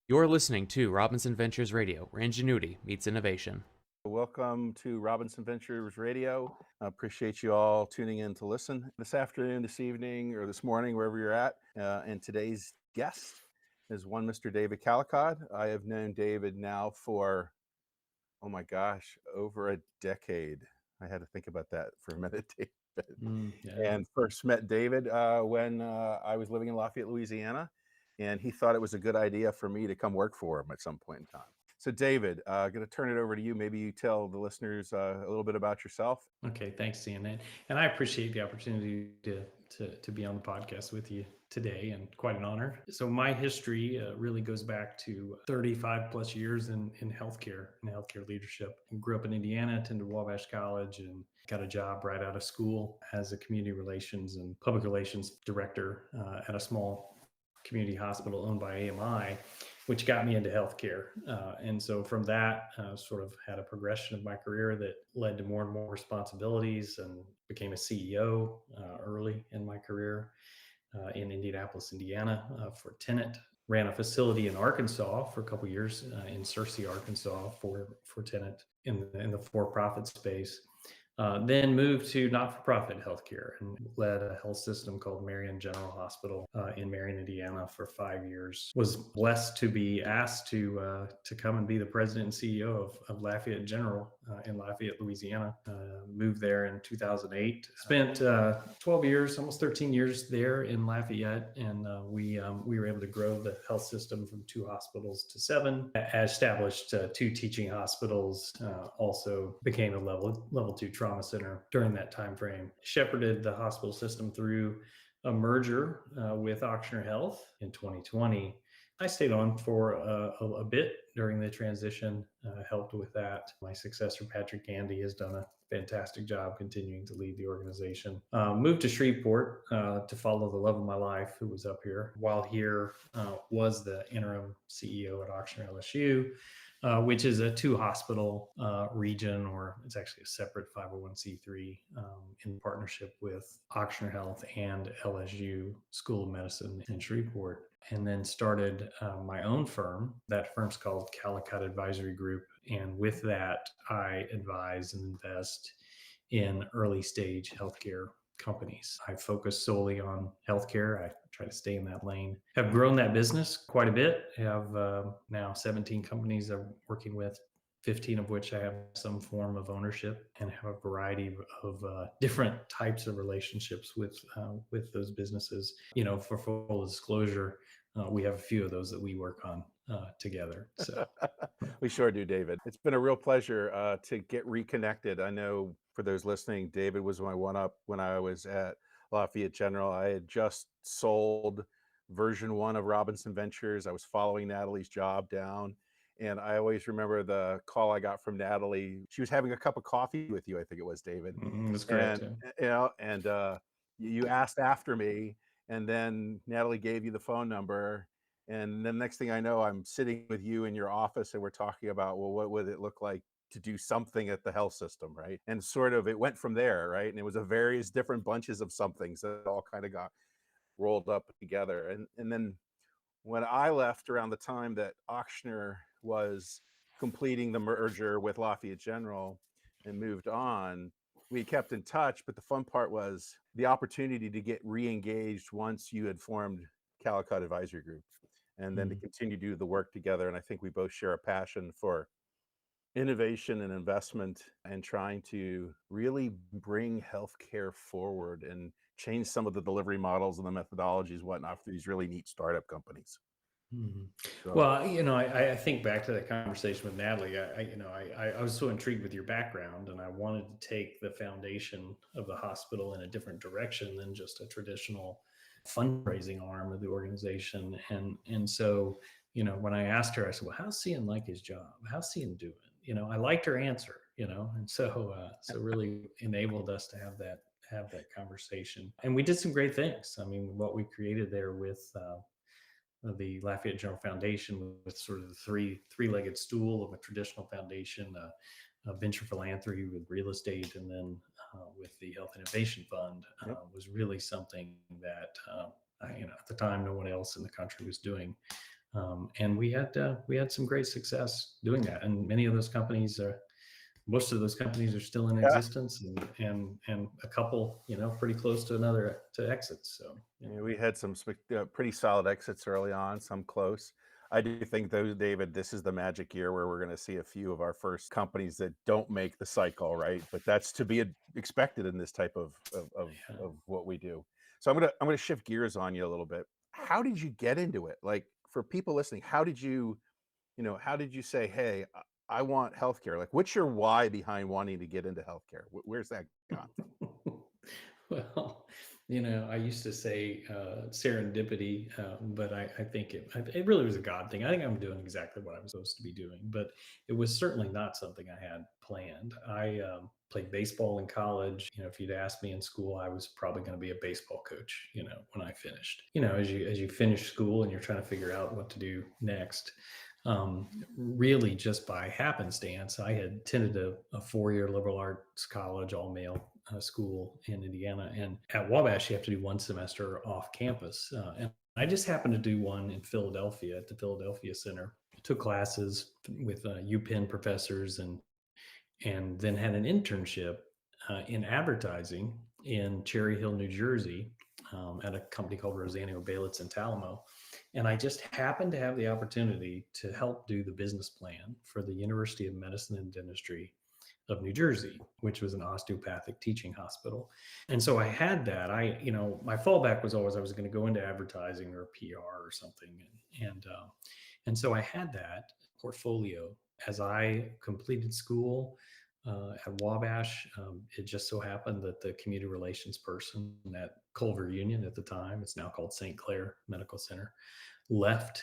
You're listening to Robinson Ventures Radio, where ingenuity meets innovation. Welcome to Robinson Ventures Radio. I appreciate you all tuning in to listen this afternoon, this evening, or this morning, wherever you're at. And today's guest is one Mr. David Callecod. I have known David now for, oh my gosh, over a decade. I had to think about that for a minute, David. Yeah. And first met David when I was living in Lafayette, Louisiana, and he thought it was a good idea for me to come work for him at some point in time. So, David, going to turn it over to you. Maybe you tell the listeners a little bit about yourself. Okay, thanks, Cian. And I appreciate the opportunity to be on the podcast with you today, and quite an honor. So my history really goes back to 35 plus years in healthcare and healthcare leadership. I grew up in Indiana, attended Wabash College, and got a job right out of school as a community relations and public relations director at a small community hospital owned by AMI, which got me into healthcare. And so from that, sort of had a progression of my career that led to more and more responsibilities, and became a CEO early in my career in Indianapolis, Indiana for Tenet. Ran a facility in Arkansas for a couple of years in Searcy, Arkansas for Tenet in the for-profit space. Then moved to not-for-profit healthcare and led a health system called Marion General Hospital in Marion, Indiana, for 5 years. Was blessed to be asked to come and be the president and CEO of Lafayette General in Lafayette, Louisiana. Moved there in 2008. Spent 12 years, almost 13 years there in Lafayette, and we were able to grow the health system from 2 hospitals to 7. Established 2 teaching hospitals. Also became a level 2 trauma center during that time frame. Shepherded the hospital system through a merger with Ochsner Health in 2020. I stayed on for a bit during the transition, helped with that. My successor, Patrick Gandy, has done a fantastic job continuing to lead the organization. Moved to Shreveport to follow the love of my life, who was up here. While here, was the interim CEO at Ochsner LSU, which is a 2-hospital region, or it's actually a separate 501c3 in partnership with Ochsner Health and LSU School of Medicine in Shreveport. And then started my own firm. That firm's called Callecod Advisory Group. And with that, I advise and invest in early stage healthcare companies. I focus solely on healthcare. I try to stay in that lane. Have grown that business quite a bit. Have now 17 companies I'm working with, 15 of which I have some form of ownership, and have a variety of different types of relationships with those businesses. For full disclosure, we have a few of those that we work on together. So We sure do, David. It's been a real pleasure to get reconnected. I know for those listening, David was my one-up when I was at Lafayette General. I had just sold version 1 of Robinson Ventures. I was following Natalie's job down. And I always remember the call I got from Natalie. She was having a cup of coffee with you, I think it was, David. that's correct. And, Yeah. you asked after me, and then Natalie gave you the phone number. And then next thing I know, I'm sitting with you in your office, and we're talking about, well, what would it look like to do something at the health system, right? And sort of it went from there, right? And it was a various different bunches of somethings that all kind of got rolled up together. And then when I left around the time that Ochsner was completing the merger with Lafayette General and moved on, we kept in touch. But the fun part was the opportunity to get re-engaged once you had formed Callecod Advisory Group, and then to continue to do the work together. And I think we both share a passion for innovation and investment, and trying to really bring healthcare forward and change some of the delivery models and the methodologies, whatnot, for these really neat startup companies. Mhm. So, Well, I think back to that conversation with Natalie. I was so intrigued with your background, and I wanted to take the foundation of the hospital in a different direction than just a traditional fundraising arm of the organization. And so, when I asked her, I said, "Well, how's Cian like his job? How's Cian doing?" I liked her answer. And so really enabled us to have that conversation, and we did some great things. I mean, what we created there with the Lafayette General Foundation, with sort of the three-legged stool of a traditional foundation, a venture philanthropy with real estate, and then with the Health Innovation Fund, yep. was really something that at the time no one else in the country was doing. And we had some great success doing that. And many of those companies are most of those companies are still in Yeah. existence, and a couple, pretty close to another to exits. So Yeah, we had some pretty solid exits early on, some close. I do think, though, David, this is the magic year where we're going to see a few of our first companies that don't make the cycle, right? But that's to be expected in this type yeah. of what we do. So I'm gonna shift gears on you a little bit. How did you get into it? Like, for people listening, how did you say, hey, I want healthcare? Like, what's your why behind wanting to get into healthcare? Where's that gone from? Well, I used to say serendipity, but I think it really was a God thing. I think I'm doing exactly what I was supposed to be doing, but it was certainly not something I had planned. I played baseball in college. If you'd asked me in school, I was probably going to be a baseball coach. When I finished. As you finish school and you're trying to figure out what to do next. Really just by happenstance, I had attended a 4-year liberal arts college, all male school in Indiana. And at Wabash, you have to do one semester off campus. And I just happened to do one in Philadelphia at the Philadelphia Center. I took classes with UPenn professors and then had an internship in advertising in Cherry Hill, New Jersey, at a company called Rosanio Baylitz in Talamo. And I just happened to have the opportunity to help do the business plan for the University of Medicine and Dentistry of New Jersey, which was an osteopathic teaching hospital. And so I had that. My fallback was always I was going to go into advertising or PR or something. And so I had that portfolio as I completed school at Wabash. It just so happened that the community relations person at Culver Union at the time, it's now called St. Clair Medical Center, left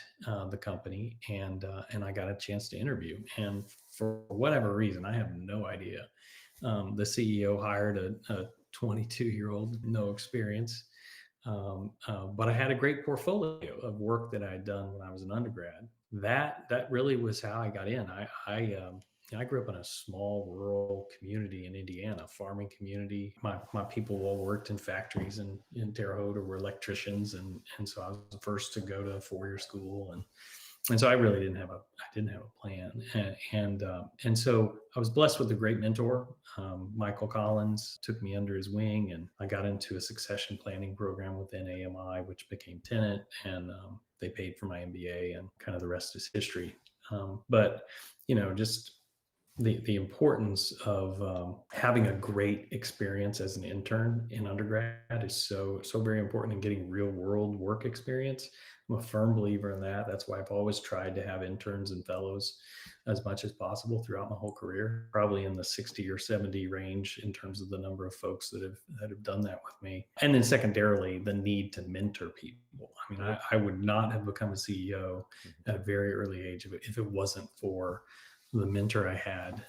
the company, and I got a chance to interview. And for whatever reason, I have no idea. The CEO hired a 22-year-old, no experience, but I had a great portfolio of work that I had done when I was an undergrad. That really was how I got in. I grew up in a small rural community in Indiana, farming community. My people all worked in factories in Terre Haute or were electricians, and so I was the first to go to a 4-year school, and so I really didn't have a plan, and so I was blessed with a great mentor. Michael Collins took me under his wing, and I got into a succession planning program within AMI, which became Tenet, and they paid for my MBA, and kind of the rest is history. But just the importance of having a great experience as an intern in undergrad is so very important in getting real world work experience. I'm a firm believer in that. That's why I've always tried to have interns and fellows as much as possible throughout my whole career, probably in the 60 or 70 range in terms of the number of folks that have done that with me. And then secondarily, the need to mentor people. I mean, I would not have become a CEO at a very early age if it wasn't for the mentor I had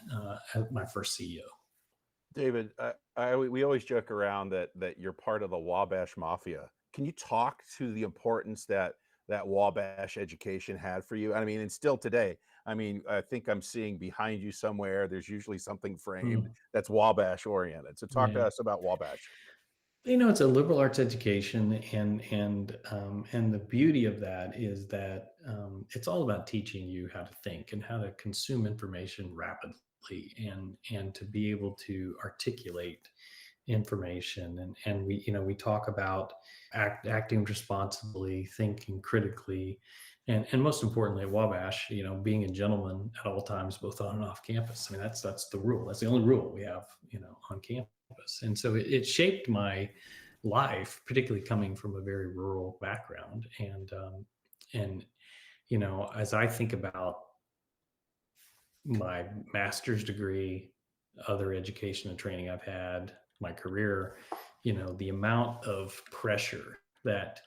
at my first CEO. David, we always joke around that you're part of the Wabash Mafia. Can you talk to the importance that Wabash education had for you? I mean, and still today, I mean, I think I'm seeing behind you somewhere, there's usually something framed that's Wabash oriented. So talk to Yeah. us about Wabash. It's a liberal arts education, and the beauty of that is that it's all about teaching you how to think and how to consume information rapidly, and to be able to articulate information. And we talk about acting responsibly, thinking critically, and most importantly at Wabash, being a gentleman at all times, both on and off campus. I mean, that's the rule. That's the only rule we have, on campus. And so it shaped my life, particularly coming from a very rural background. And as I think about my master's degree, other education and training I've had, my career, the amount of pressure that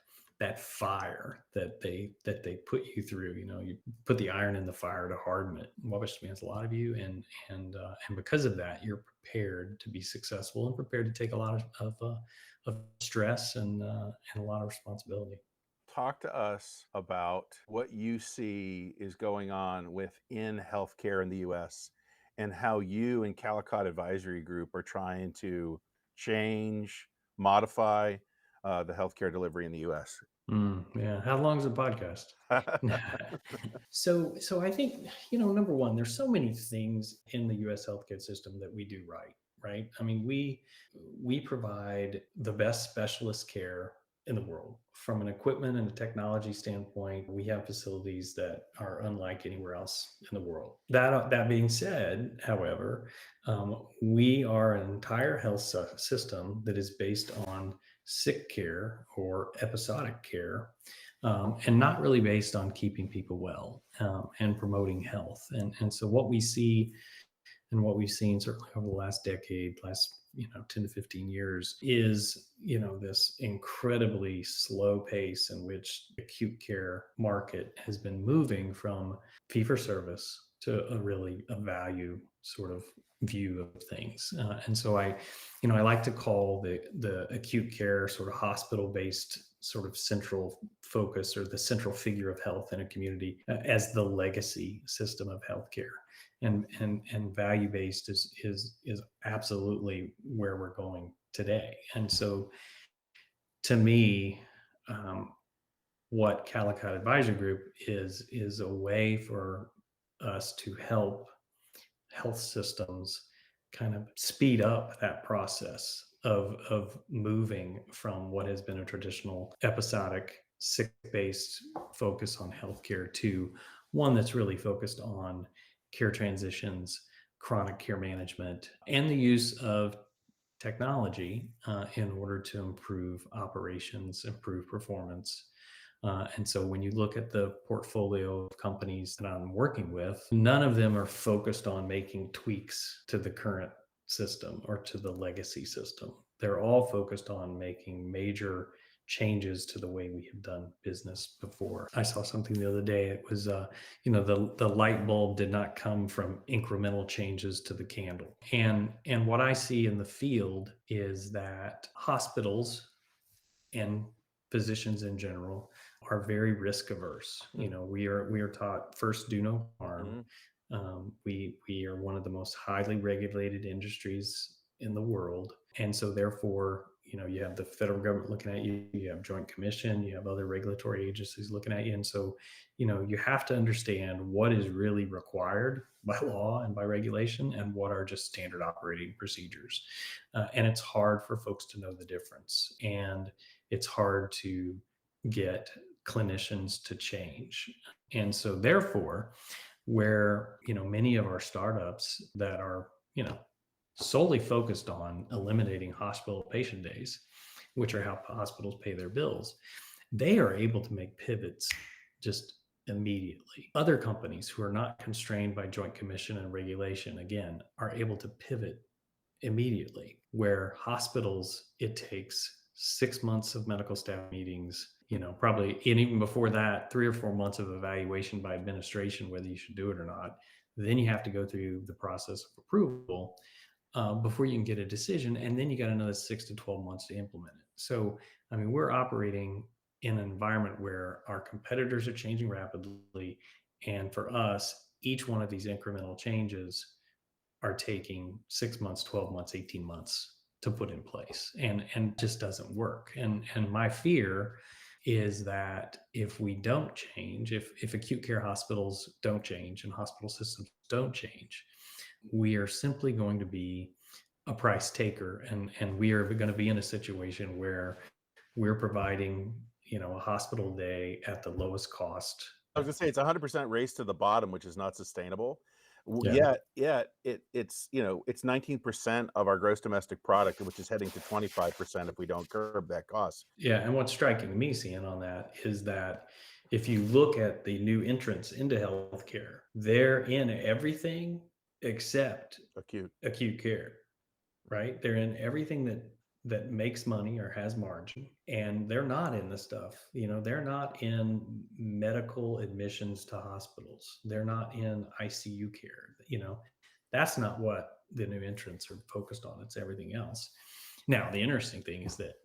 fire that they put you through. You put the iron in the fire to harden it. Wabash demands a lot of you, and because of that, you're prepared to be successful and prepared to take a lot of stress and a lot of responsibility. Talk to us about what you see is going on within healthcare in the US and how you and Callecod Advisory Group are trying to change, modify the healthcare delivery in the US. Yeah. How long is the podcast? So I think, number one, there's so many things in the U.S. healthcare system that we do right? I mean, we provide the best specialist care in the world from an equipment and a technology standpoint. We have facilities that are unlike anywhere else in the world. That being said, however, we are an entire health system that is based on sick care or episodic care, and not really based on keeping people well, and promoting health. And so what we see and what we've seen certainly over the last decade, last 10 to 15 years, is this incredibly slow pace in which the acute care market has been moving from fee for service to a value sort of view of things. And so I like to call the acute care sort of hospital based sort of central focus, or the central figure of health in a community, as the legacy system of healthcare. And value based is absolutely where we're going today. And so, to me, what Callecod Advisory Group is a way for us to help health systems kind of speed up that process of moving from what has been a traditional episodic sick based focus on healthcare to one that's really focused on care transitions, chronic care management, and the use of technology in order to improve operations, improve performance. And so when you look at the portfolio of companies that I'm working with, none of them are focused on making tweaks to the current system or to the legacy system. They're all focused on making major changes to the way we have done business before. I saw something the other day. It was, the light bulb did not come from incremental changes to the candle. And what I see in the field is that hospitals and physicians in general are very risk averse. We are taught first, do no harm. We are one of the most highly regulated industries in the world, and so therefore, you have the federal government looking at you, you have Joint Commission, you have other regulatory agencies looking at you, and so you have to understand what is really required by law and by regulation, and what are just standard operating procedures. And it's hard for folks to know the difference, and it's hard to get clinicians to change. And so therefore, where many of our startups that are solely focused on eliminating hospital patient days, which are how hospitals pay their bills, they are able to make pivots just immediately. Other companies who are not constrained by Joint Commission and regulation, again, are able to pivot immediately, where hospitals, it takes 6 months of medical staff meetings, probably, and even before that, 3 or 4 months of evaluation by administration, whether you should do it or not. Then you have to go through the process of approval before you can get a decision. And then you got another 6 to 12 months to implement it. So, I mean, we're operating in an environment where our competitors are changing rapidly. And for us, each one of these incremental changes are taking 6 months, 12 months, 18 months to put in place, and just doesn't work. And my fear is that if we don't change, if acute care hospitals don't change and hospital systems don't change, we are simply going to be a price taker, and we are going to be in a situation where we're providing a hospital day at the lowest cost. I was gonna say it's 100% race to the bottom, which is not sustainable. Yeah. It's 19% of our gross domestic product, which is heading to 25% if we don't curb that cost. Yeah, and what's striking me, Cian, on that is that if you look at the new entrants into healthcare, they're in everything except acute care, right? They're in everything that makes money or has margin, and they're not in the stuff. They're not in medical admissions to hospitals. They're not in ICU care. That's not what the new entrants are focused on. It's everything else. Now, the interesting thing is that,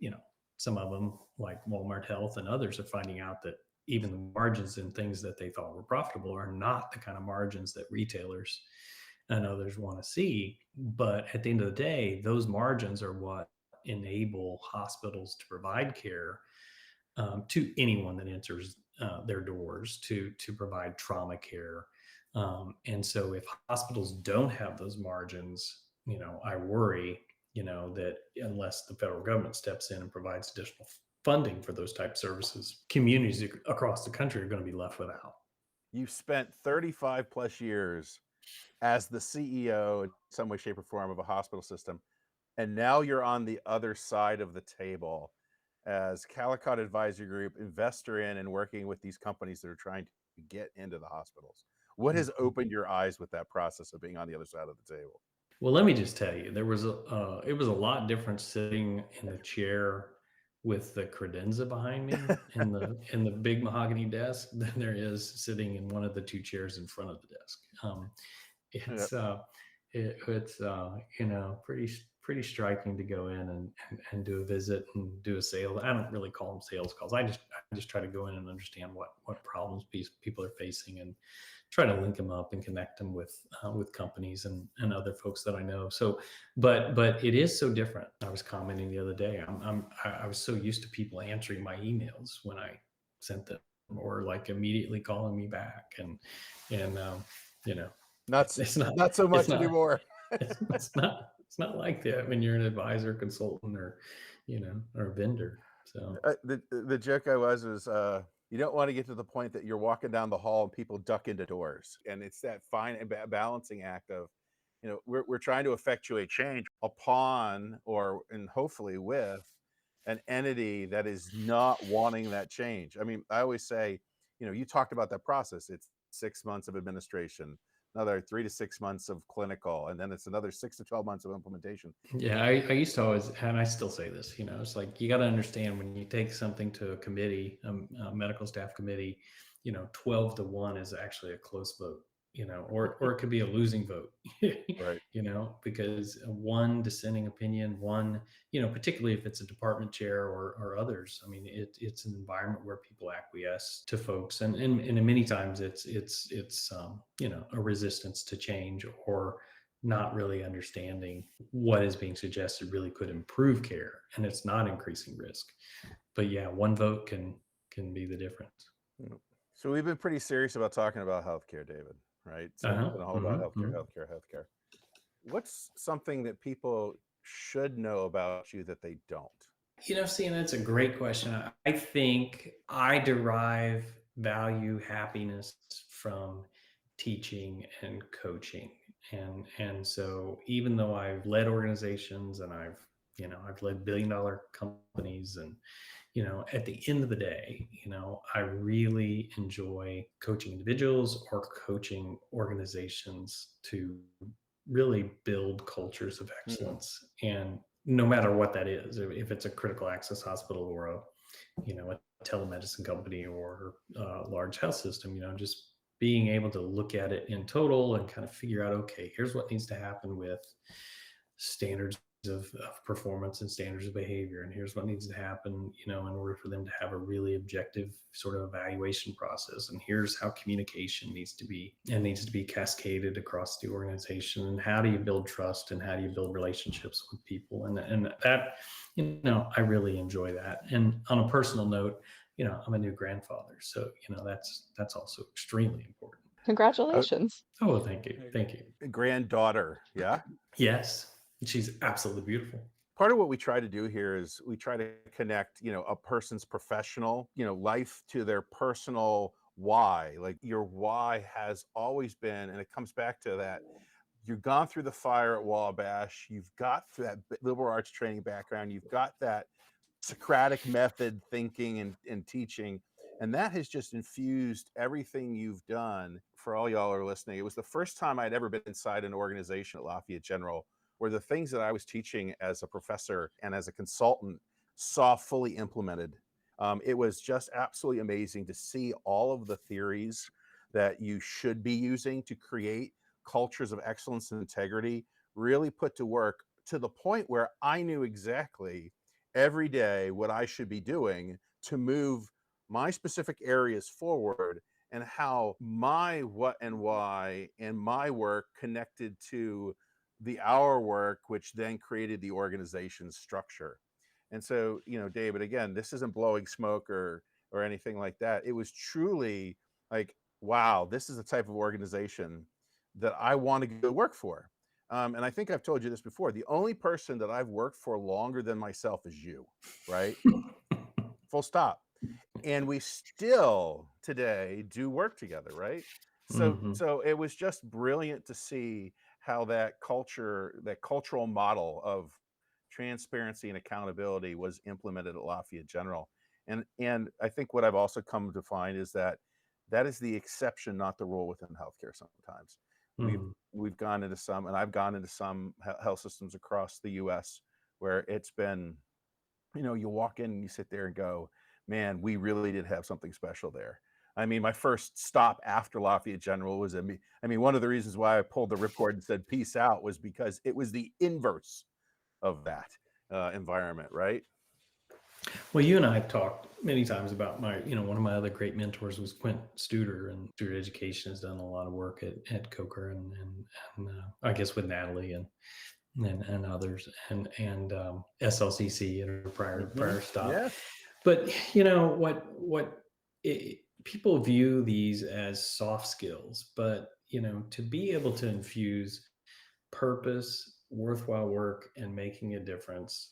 some of them, like Walmart Health and others, are finding out that even the margins in things that they thought were profitable are not the kind of margins that retailers and others want to see. But at the end of the day, those margins are what enable hospitals to provide care to anyone that enters their doors to provide trauma care. And so if hospitals don't have those margins, I worry, that unless the federal government steps in and provides additional funding for those type services, communities across the country are going to be left without. You've spent 35 plus years as the CEO in some way, shape, or form of a hospital system. And now you're on the other side of the table as Callecod Advisory Group investor in and working with these companies that are trying to get into the hospitals. What has opened your eyes with that process of being on the other side of the table? Well, let me just tell you, it was a lot different sitting in the chair with the credenza behind me in the big mahogany desk than there is sitting in one of the two chairs in front of the desk. Yeah. It's it's pretty striking to go in and do a visit and do a sale. I don't really call them sales calls. I just try to go in and understand what problems people are facing and try to link them up and connect them with companies and other folks that I know. So, but it is so different. I was commenting the other day. I was so used to people answering my emails when I sent them, or like immediately calling me back, and you know, Not it's not not so it's much not anymore. it's not like that when you're an advisor, consultant, or or a vendor. So The joke I was you don't want to get to the point that you're walking down the hall and people duck into doors, and it's that fine balancing act of, we're trying to effectuate change upon and hopefully with an entity that is not wanting that change. I mean, I always say, you talked about that process. It's 6 months of administration, another 3 to 6 months of clinical, and then it's another 6 to 12 months of implementation. yeah, I used to always, and I still say this, it's like you got to understand when you take something to a committee, a medical staff committee, 12-1 is actually a close vote, or it could be a losing vote, Right. because one dissenting opinion, one, particularly if it's a department chair or others. I mean, it's an environment where people acquiesce to folks, and many times it's a resistance to change, or not really understanding what is being suggested really could improve care, and it's not increasing risk. But yeah, one vote can be the difference. Mm. So we've been pretty serious about talking about healthcare, David, right? So it's Uh-huh. been all about healthcare. What's something that people should know about you that they don't? Cian, that's a great question. I think I derive value, happiness from teaching and coaching. And so even though I've led organizations and I've led billion-dollar companies, and at the end of the day, I really enjoy coaching individuals or coaching organizations to really build cultures of excellence. And no matter what that is, if it's a critical access hospital, or a telemedicine company, or a large health system, just being able to look at it in total and kind of figure out, okay, here's what needs to happen with standards of performance and standards of behavior, and here's what needs to happen, in order for them to have a really objective sort of evaluation process, and here's how communication needs to be cascaded across the organization, and how do you build trust, and how do you build relationships with people, and that, I really enjoy that. And on a personal note, I'm a new grandfather, so that's also extremely important. Congratulations. Oh, thank you. Granddaughter, yeah. Yes, she's absolutely beautiful. Part of what we try to do here is we try to connect, a person's professional, life to their personal why. Like your why has always been, and it comes back to that. You've gone through the fire at Wabash. You've got that liberal arts training background. You've got that Socratic method thinking and teaching. And that has just infused everything you've done. For all y'all are listening, it was the first time I'd ever been inside an organization at Lafayette General where the things that I was teaching as a professor and as a consultant saw fully implemented. It was just absolutely amazing to see all of the theories that you should be using to create cultures of excellence and integrity really put to work, to the point where I knew exactly every day what I should be doing to move my specific areas forward, and how my what and why and my work connected to our work, which then created the organization's structure. And so, David, again, this isn't blowing smoke or anything like that. It was truly like, wow, this is the type of organization that I want to go work for. And I think I've told you this before. The only person that I've worked for longer than myself is you, right? Full stop. And we still today do work together, right? So Mhm. so it was just brilliant to see how that cultural model of transparency and accountability was implemented at Lafayette General. And I think what I've also come to find is that that is the exception, not the rule within healthcare sometimes. We've Mhm. we've gone into some, and I've gone into some health systems across the US where it's been, you walk in and you sit there and go, man, we really did have something special there. I mean, my first stop after Lafayette General was one of the reasons why I pulled the ripcord and said peace out was because it was the inverse of that environment, right? Well, you and I have talked many times about one of my other great mentors was Quint Studer, and Studer Education has done a lot of work at Coker and I guess with Natalie and others and SLCC in a prior stop. Yeah. But what people view these as soft skills, but to be able to infuse purpose, worthwhile work, and making a difference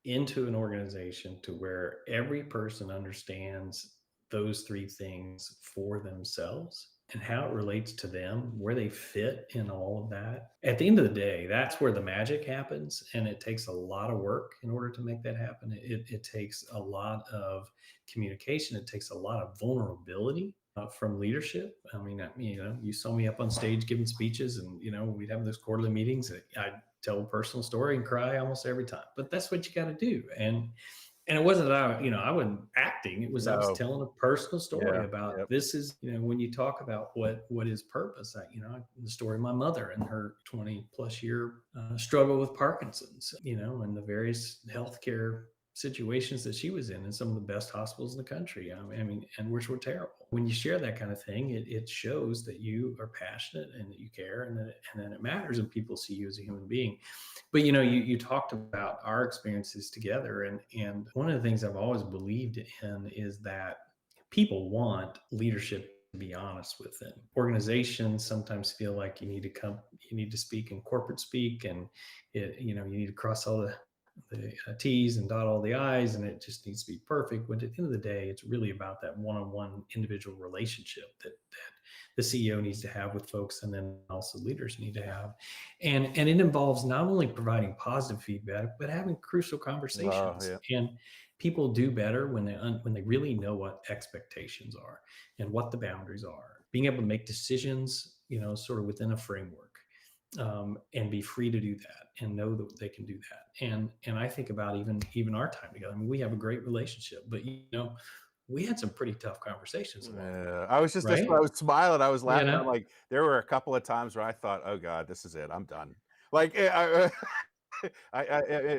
into an organization to where every person understands those three things for themselves and how it relates to them, where they fit in all of that. At the end of the day, that's where the magic happens. And it takes a lot of work in order to make that happen. It takes a lot of communication, it takes a lot of vulnerability. From leadership. I mean, you saw me up on stage giving speeches, and we'd have those quarterly meetings. I'd tell a personal story and cry almost every time, but that's what you got to do. And it wasn't that I wasn't acting. It was I was No. telling a personal story Yeah. about Yep. this is when you talk about what is purpose. The story of my mother and her 20 plus year struggle with Parkinson's, and the various healthcare situations that she was in some of the best hospitals in the country. And which were terrible. When you share that kind of thing, it shows that you are passionate and that you care and that it matters and people see you as a human being. But you talked about our experiences together, and one of the things I've always believed in is that people want leadership to be honest with them. Organizations sometimes feel like you need to speak in corporate speak, and you need to cross all the T's and dot all the I's, and it just needs to be perfect. But at the end of the day, it's really about that one-on-one individual relationship that the CEO needs to have with folks, and then also leaders need to have. And it involves not only providing positive feedback, but having crucial Oh, conversations. yeah. And people do better when they really know what expectations are and what the boundaries are. Being able to make decisions, sort of within a framework. And be free to do that and know that they can do that. And I think about even our time together. I mean, we have a great relationship, but we had some pretty tough conversations along the way, Yeah. I was just that's why I right? was smiling. I was You laughing. I'm know, like, there were a couple of times where I thought, oh God, this is it. I'm done. Like it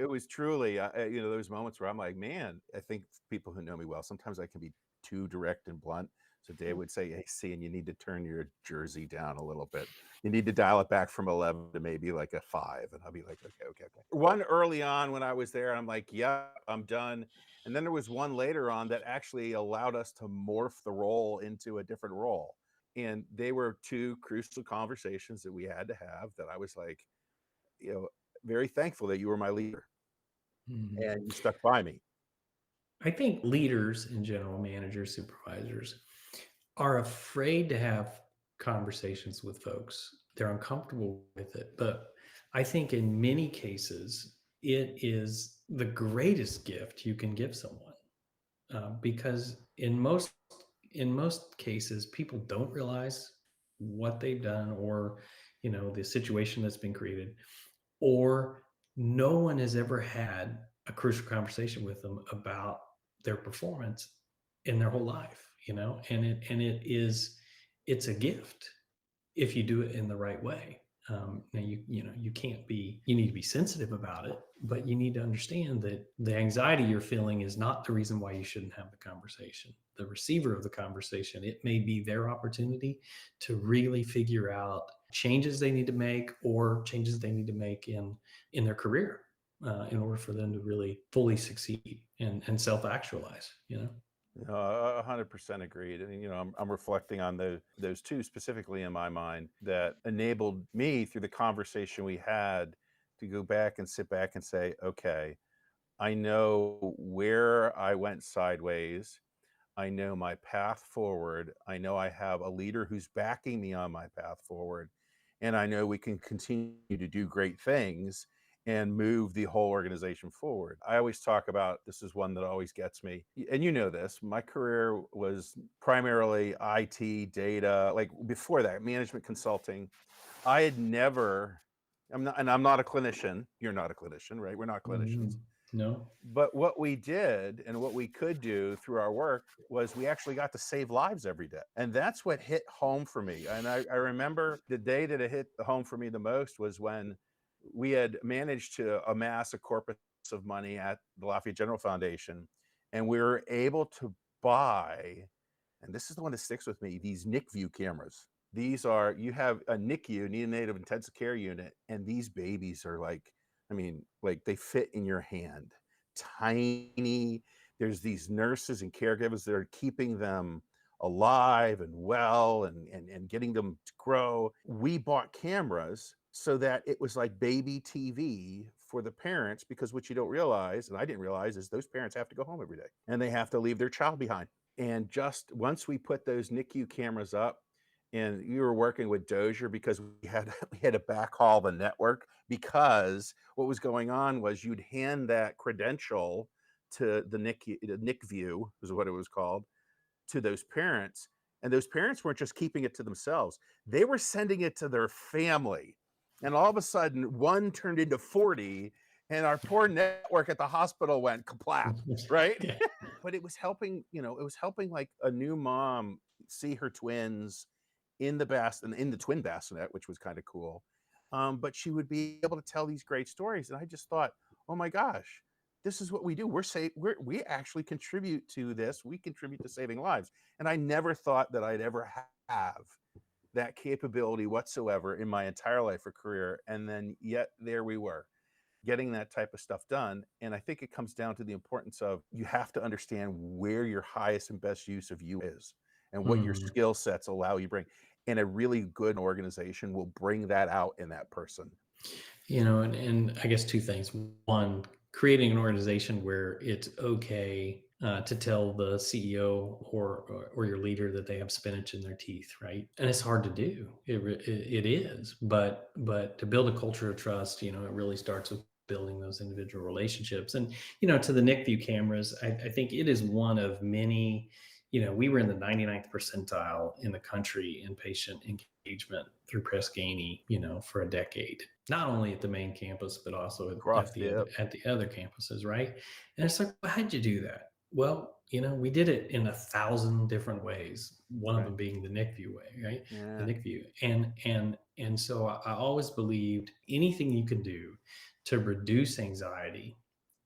was truly, those moments where I'm like, man, I think people who know me well, sometimes I can be too direct and blunt. So Dave would say, hey, Cian, you need to turn your jersey down a little bit. You need to dial it back from 11 to maybe like a 5. And I'll be like, okay. One early on when I was there, I'm like, yeah, I'm done. And then there was one later on that actually allowed us to morph the role into a different role. And they were two crucial conversations that we had to have that I was like, you know, very thankful that you were my leader Mhm. and you stuck by me. I think leaders in general, managers, supervisors, are afraid to have conversations with folks. They're uncomfortable with it. But I think in many cases, it is the greatest gift you can give someone. Because in most cases, people don't realize what they've done, or the situation that's been created, or no one has ever had a crucial conversation with them about their performance in their whole life. It's a gift if you do it in the right way. Now you can't be, you need to be sensitive about it, but you need to understand that the anxiety you're feeling is not the reason why you shouldn't have the conversation. The receiver of the conversation, it may be their opportunity to really figure out changes they need to make, or changes they need to make in their career. in order for them to really fully succeed and self-actualize, 100% agreed. And I'm reflecting on those two specifically in my mind that enabled me through the conversation we had to go back and sit back and say, okay, I know where I went sideways. I know my path forward. I know I have a leader who's backing me on my path forward. And I know we can continue to do great things and move the whole organization forward. I always talk about, this is one that always gets me. And you know this, my career was primarily IT, data, like before that, management consulting. I had never, I'm not a clinician. You're not a clinician, right? We're not clinicians. No. But what we did and what we could do through our work was we actually got to save lives every day. And that's what hit home for me. And I remember the day that it hit home for me the most was when we had managed to amass a corpus of money at the Lafayette General Foundation. And we were able to buy, and this is the one that sticks with me, these NICView cameras. These are, you have a NICU, neonatal intensive care unit, and these babies are like, like they fit in your hand, tiny. There's these nurses and caregivers that are keeping them alive and well and getting them to grow. We bought cameras so that it was like baby TV for the parents, because what you don't realize, and I didn't realize, is those parents have to go home every day and they have to leave their child behind. And just once we put those NICU cameras up, and you were working with Dozier because we had to backhaul the network, because what was going on was you'd hand that credential to the NICView is what it was called, to those parents, and those parents weren't just keeping it to themselves, they were sending it to their family. And all of a sudden one turned into 40 and our poor network at the hospital went kaplat, right? Yeah. But it was helping, it was helping like a new mom see her twins in the twin bassinet, which was kind of cool. But she would be able to tell these great stories. And I just thought, oh my gosh, this is what we do. We actually contribute to this. We contribute to saving lives. And I never thought that I'd ever have that capability whatsoever in my entire life or career. And then yet there we were, getting that type of stuff done. And I think it comes down to the importance of, you have to understand where your highest and best use of you is and what your skill sets allow you to bring. And a really good organization will bring that out in that person. And I guess two things. One, creating an organization where it's okay to tell the CEO or your leader that they have spinach in their teeth, right? And it's hard to do. It is, but to build a culture of trust, it really starts with building those individual relationships. And to the NICView cameras, I think it is one of many. We were in the 99th percentile in the country in patient engagement through Press Ganey, for a decade. Not only at the main campus, but also at the other campuses, right? And it's like, well, how'd you do that? Well, we did it in 1,000 different ways. One of them being the NICView way, right? Yeah. The NICView, and so I always believed anything you can do to reduce anxiety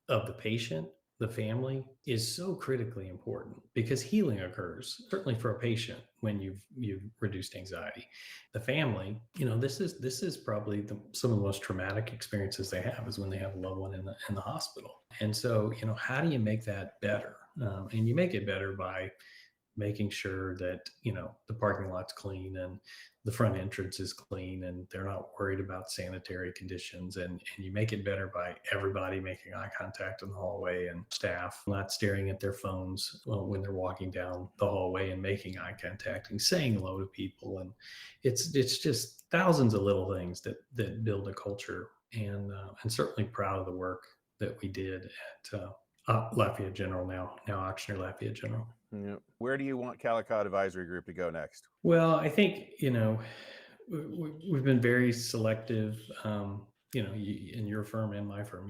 of the patient, the family, is so critically important, because healing occurs certainly for a patient when you've reduced anxiety. The family, this is probably some of the most traumatic experiences they have, is when they have a loved one in the hospital. And so, how do you make that better? And you make it better by making sure that the parking lot's clean and the front entrance is clean and they're not worried about sanitary conditions, and you make it better by everybody making eye contact in the hallway and staff not staring at their phones when they're walking down the hallway, and making eye contact and saying hello to people. And it's just thousands of little things that build a culture. And certainly proud of the work that we did at Lafayette General, now Auctioneer Lafayette General. Yeah. Where do you want Callecod Advisory Group to go next? Well, I think, we've been very selective, in your firm and my firm,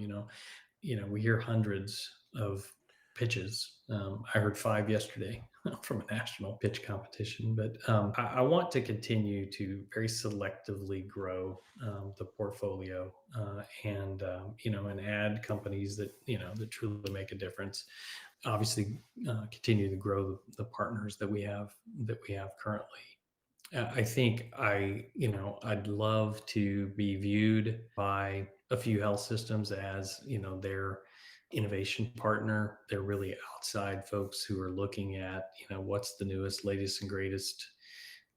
we hear hundreds of pitches. I heard 5 yesterday from a national pitch competition, but I want to continue to very selectively grow the portfolio and add companies that truly make a difference. Obviously, continue to grow the partners that we have currently. I think I'd love to be viewed by a few health systems as, their innovation partner. They're really outside folks who are looking at, what's the newest, latest, and greatest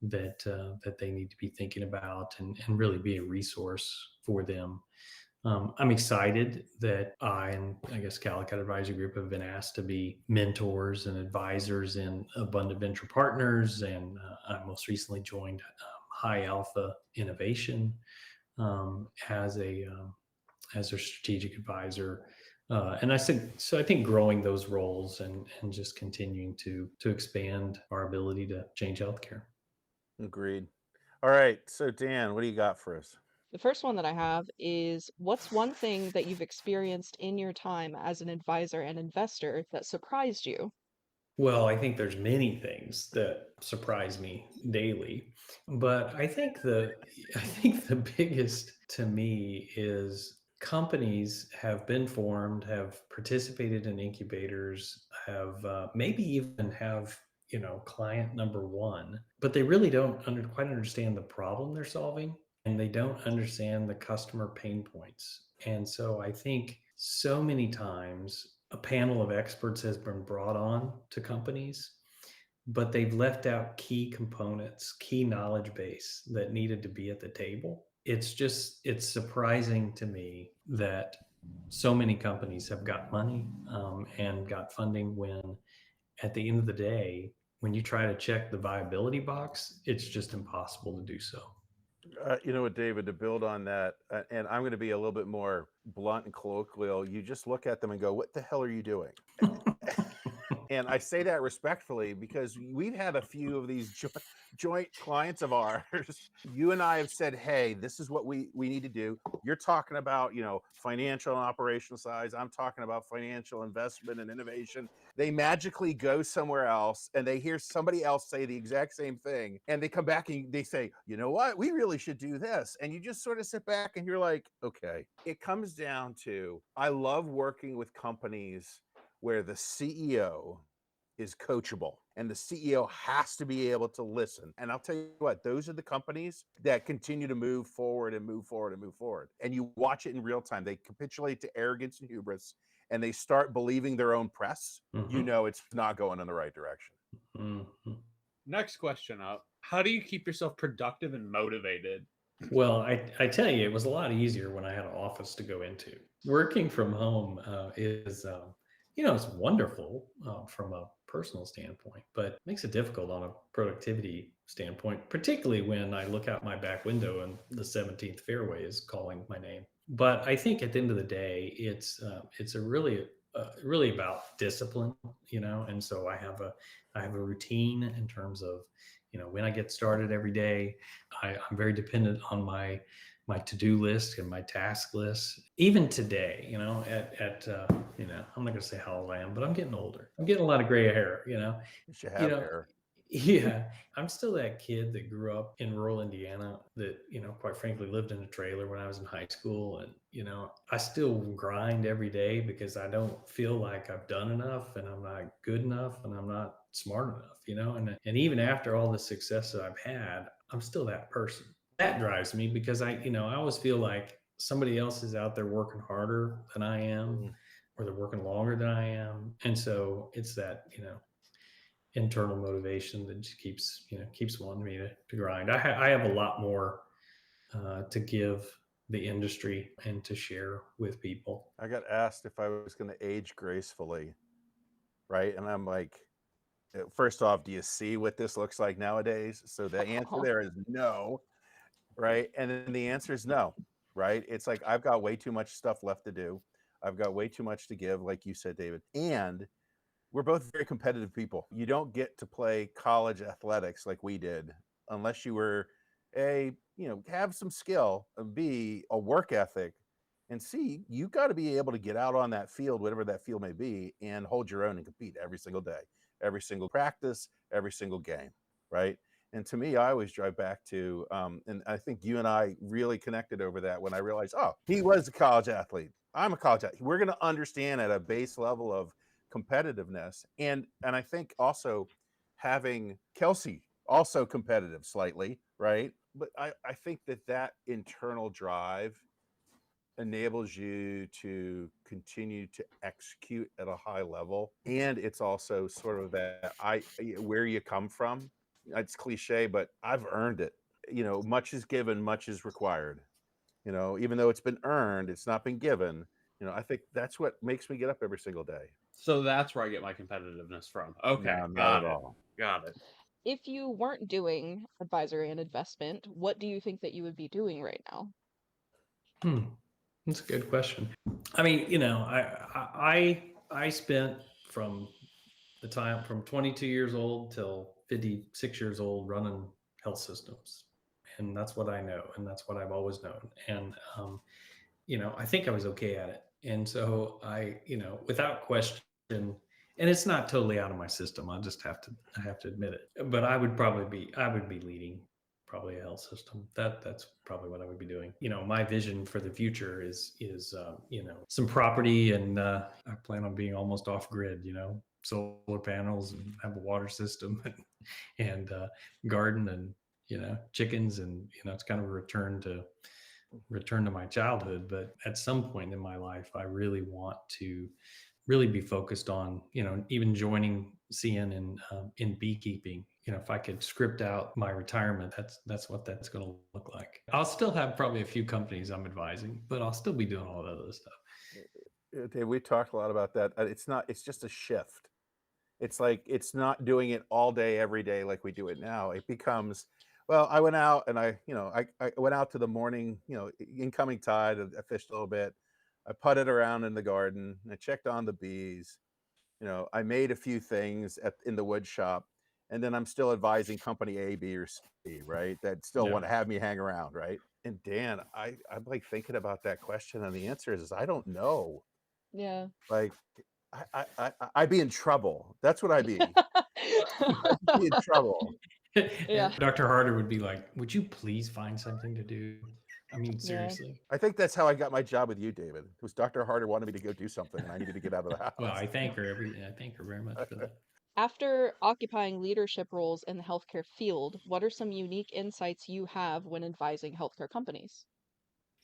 that they need to be thinking about, and really be a resource for them. I'm excited that I guess Callecod Advisory Group have been asked to be mentors and advisors in Abundant Venture Partners, and I most recently joined High Alpha Innovation as a strategic advisor. And I said, so I think growing those roles and just continuing to expand our ability to change healthcare. Agreed. All right. So Dan, what do you got for us? The first one that I have is, what's one thing that you've experienced in your time as an advisor and investor that surprised you? Well, I think there's many things that surprise me daily, but I think the biggest to me is companies have been formed, have participated in incubators, have maybe even have client number one, but they really don't quite understand the problem they're solving, and they don't understand the customer pain points. And so I think so many times a panel of experts has been brought on to companies, but they've left out key components, key knowledge base that needed to be at the table. It's surprising to me that so many companies have got money and got funding, when at the end of the day, when you try to check the viability box, it's just impossible to do so. You know what, David, to build on that, and I'm going to be a little bit more blunt and colloquial, you just look at them and go, what the hell are you doing? And I say that respectfully because we've had a few of these joint clients of ours. You and I have said, hey, this is what we need to do. You're talking about, financial and operational sides. I'm talking about financial investment and innovation. They magically go somewhere else and they hear somebody else say the exact same thing. And they come back and they say, you know what? We really should do this. And you just sort of sit back and you're like, okay. It comes down to, I love working with companies where the CEO is coachable and the CEO has to be able to listen. And I'll tell you what, those are the companies that continue to move forward and move forward and move forward. And you watch it in real time. They capitulate to arrogance and hubris and they start believing their own press. You know it's not going in the right direction. Next question up. How do you keep yourself productive and motivated? Well, I tell you, it was a lot easier when I had an office to go into. Working from home is, it's wonderful from a personal standpoint, but makes it difficult on a productivity standpoint, particularly when I look out my back window and the 17th fairway is calling my name. But I think at the end of the day, it's really about discipline, and so I have a routine in terms of, when I get started every day. I'm very dependent on my to-do list and my task list. Even today, I'm not going to say how old I am, but I'm getting older. I'm getting a lot of gray hair, You should have hair. Yeah, I'm still that kid that grew up in rural Indiana that, quite frankly, lived in a trailer when I was in high school. And, I still grind every day because I don't feel like I've done enough and I'm not good enough and I'm not smart enough, and even after all the success that I've had, I'm still that person. That drives me because I always feel like somebody else is out there working harder than I am, or they're working longer than I am. And so it's that, internal motivation that just keeps wanting me to grind. I have a lot more to give the industry and to share with people. I got asked if I was going to age gracefully, right? And I'm like, first off, do you see what this looks like nowadays? So the answer there is no, right? And then the answer is no, right? It's like, I've got way too much stuff left to do. I've got way too much to give, like you said, David. And we're both very competitive people. You don't get to play college athletics like we did unless you were have some skill, B, a work ethic, and C, you got to be able to get out on that field, whatever that field may be, and hold your own and compete every single day, every single practice, every single game, right? And to me, I always drive back to, and I think you and I really connected over that when I realized, oh, he was a college athlete. I'm a college athlete. We're going to understand at a base level of competitiveness. And I think also having Kelsey also competitive slightly, right? But I think that internal drive enables you to continue to execute at a high level. And it's also sort of that where you come from. It's cliche, but I've earned it. You know, much is given, much is required. You know, even though it's been earned, it's not been given. You know, I think that's what makes me get up every single day. So that's where I get my competitiveness from. Okay, No, not got at it. all. Got it. If you weren't doing advisory and investment, what do you think that you would be doing right now? That's a good question. I mean, you know, I spent from the time from 22 years old till 56 years old running health systems, and that's what I know, and that's what I've always known. And you know, I think I was okay at it, and so I, you know, without question, and it's not totally out of my system. I have to admit it. But I would be leading probably a health system. That's probably what I would be doing. You know, my vision for the future is you know, some property, and I plan on being almost off grid. You know, solar panels and have a water system and garden and, you know, chickens, and you know, it's kind of a return to my childhood. But at some point in my life, I really want to really be focused on, you know, even joining Cian in beekeeping. You know, if I could script out my retirement, that's what that's going to look like. I'll still have probably a few companies I'm advising, but I'll still be doing all that other stuff. Dave, we talked a lot about that. It's just a shift. It's like, it's not doing it all day, every day like we do it now. It becomes, well, I went out and I went out to the morning, incoming tide. I fished a little bit. I putted around in the garden. I checked on the bees. I made a few things in the wood shop, and then I'm still advising company A, B, or C, right? That still want to have me hang around, right? And Dan, I'm like thinking about that question, and the answer is I don't know. Yeah. Like, I'd be in trouble. That's what I'd be. I'd be in trouble. Yeah. Dr. Harder would be like, would you please find something to do? I mean, Yeah. seriously. I think that's how I got my job with you, David. It was Dr. Harder wanted me to go do something, and I needed to get out of the house. Well, I thank her very much for that. After occupying leadership roles in the healthcare field, what are some unique insights you have when advising healthcare companies?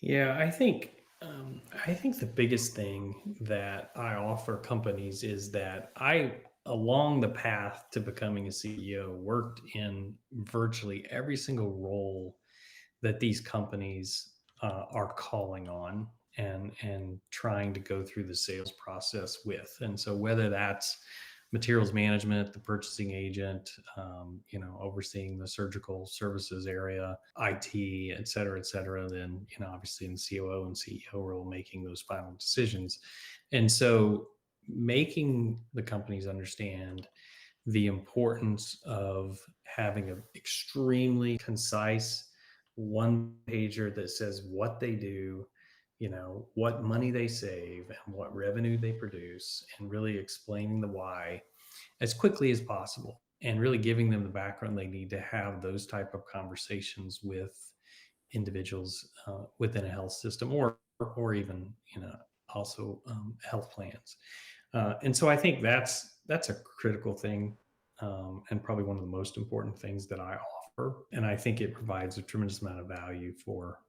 Yeah, I think the biggest thing that I offer companies is that I, along the path to becoming a CEO, worked in virtually every single role that these companies are calling on and trying to go through the sales process with. And so whether that's materials management, the purchasing agent, you know, overseeing the surgical services area, IT, et cetera, then, you know, obviously in the COO and CEO role, making those final decisions. And so making the companies understand the importance of having an extremely concise one pager that says what they do, you know, what money they save and what revenue they produce, and really explaining the why as quickly as possible, and really giving them the background they need to have those type of conversations with individuals within a health system, or even, you know, also health plans. And so I think that's a critical thing, and probably one of the most important things that I offer. And I think it provides a tremendous amount of value for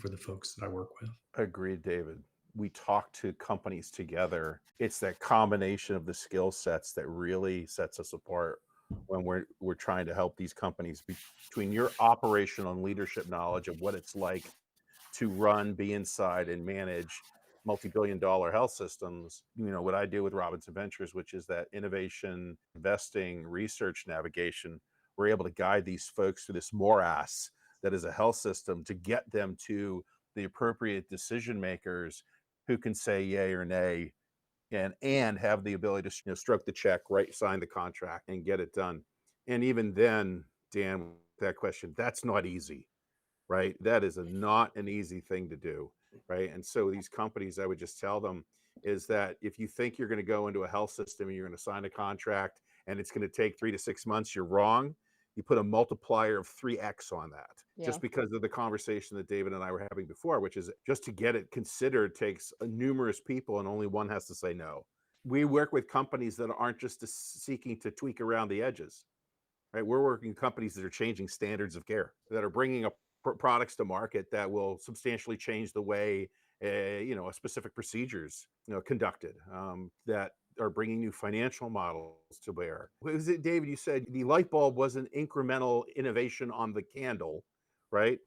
the folks that I work with. Agreed, David. We talk to companies together. It's that combination of the skill sets that really sets us apart when we're trying to help these companies, between your operational and leadership knowledge of what it's like to run, be inside, and manage multi-billion-dollar health systems. You know what I do with Robinson Ventures, which is that innovation, investing, research, navigation. We're able to guide these folks through this morass that is a health system to get them to the appropriate decision makers who can say yay or nay, and have the ability to stroke the check, sign the contract, and get it done. And even then, Dan, that question, that's not easy, right? That is not an easy thing to do, right? And so these companies, I would just tell them, is that if you think you're going to go into a health system and you're going to sign a contract and it's going to take 3 to 6 months, you're wrong. You put a multiplier of 3x on that, just because of the conversation that David and I were having before, which is just to get it considered takes numerous people, and only one has to say no. We work with companies that aren't just seeking to tweak around the edges, right? We're working with companies that are changing standards of care, that are bringing up products to market that will substantially change the way a specific procedures conducted that are bringing new financial models to bear. What was it, David? You said the light bulb was an incremental innovation on the candle, right?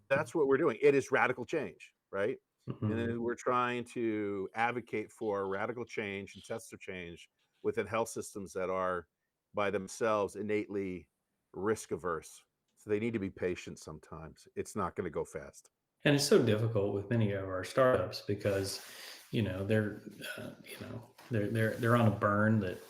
That's what we're doing. It is radical change, right? And Mhm. then we're trying to advocate for radical change and tests of change within health systems that are by themselves innately risk averse. So they need to be patient sometimes. It's not going to go fast. And it's so difficult with many of our startups because, they're, they're on a burn that,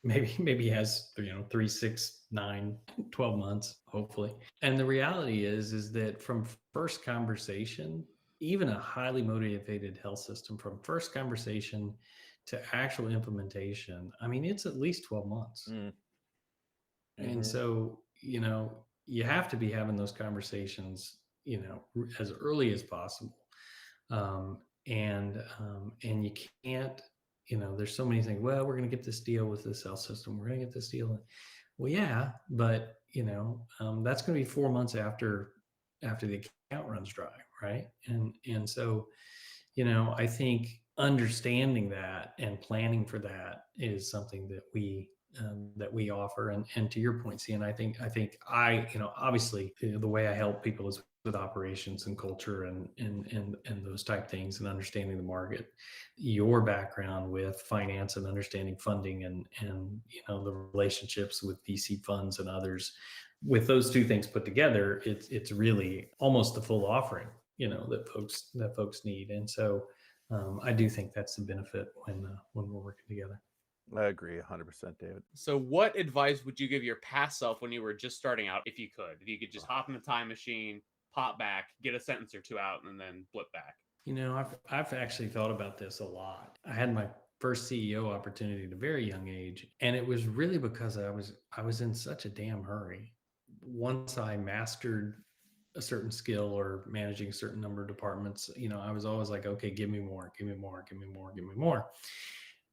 maybe has 3, 6, 9, 12 months, hopefully. And the reality is that from first conversation, even a highly motivated health system, from first conversation to actual implementation, I mean, it's at least 12 months. Mm. And Mhm. so, you have to be having those conversations, as early as possible. Um, and you can't, there's so many things. Well, we're going to get this deal with this health system. We're going to get this deal. Well, yeah, but that's going to be 4 months after the account runs dry, right? And so, I think understanding that and planning for that is something that we offer. And to your point, Cian, I obviously the way I help people is with operations and culture and those type things and understanding the market. Your background with finance and understanding funding and the relationships with VC funds and others, with those two things put together, it's really almost the full offering that folks need. And so I do think that's the benefit when we're working together. I agree 100%, David. So, what advice would you give your past self when you were just starting out, if you could? If you could just hop in the time machine, pop back, get a sentence or two out, and then flip back. I've actually thought about this a lot. I had my first CEO opportunity at a very young age, and it was really because I was in such a damn hurry. Once I mastered a certain skill or managing a certain number of departments, I was always like, okay, give me more, give me more, give me more, give me more.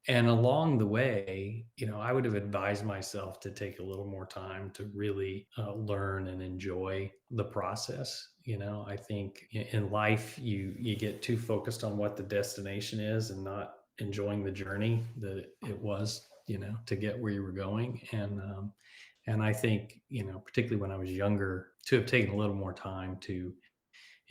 And along the way, I would have advised myself to take a little more time to really learn and enjoy the process. I think in life, you get too focused on what the destination is and not enjoying the journey that it was, to get where you were going. And I think, particularly when I was younger, to have taken a little more time to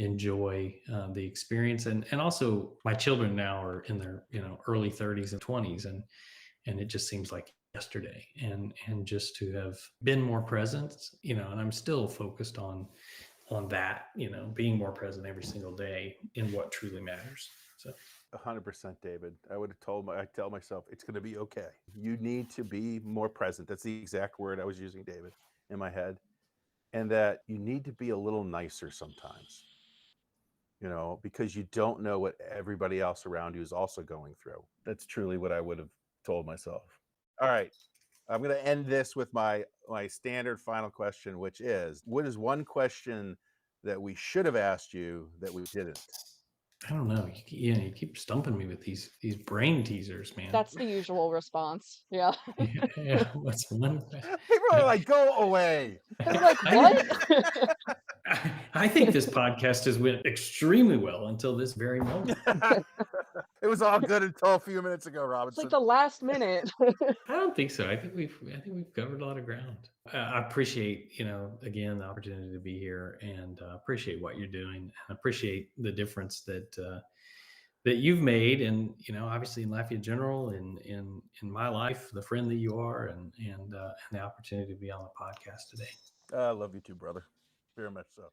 enjoy the experience. And also my children now are in their early 30s and 20s, and it just seems like yesterday. And just to have been more present, and I'm still focused on that, being more present every single day in what truly matters. So 100%, David. I tell myself it's going to be okay. You need to be more present. That's the exact word I was using, David, in my head. And that you need to be a little nicer sometimes, because you don't know what everybody else around you is also going through. That's truly what I would have told myself. All right. I'm going to end this with my standard final question, which is, what is one question that we should have asked you that we didn't? I don't know. You keep stumping me with these brain teasers, man. That's the usual response. Yeah. Yeah, what's one? People are like, go away. They're like, what? I think this podcast has went extremely well until this very moment. It was all good until a few minutes ago, It's Robinson. like the last minute. I don't think so. I think we've covered a lot of ground. I appreciate, again, the opportunity to be here, and appreciate what you're doing. I appreciate the difference that you've made, and obviously in Lafayette General, and in my life, the friend that you are, and the opportunity to be on the podcast today. I love you too, brother. Very much so.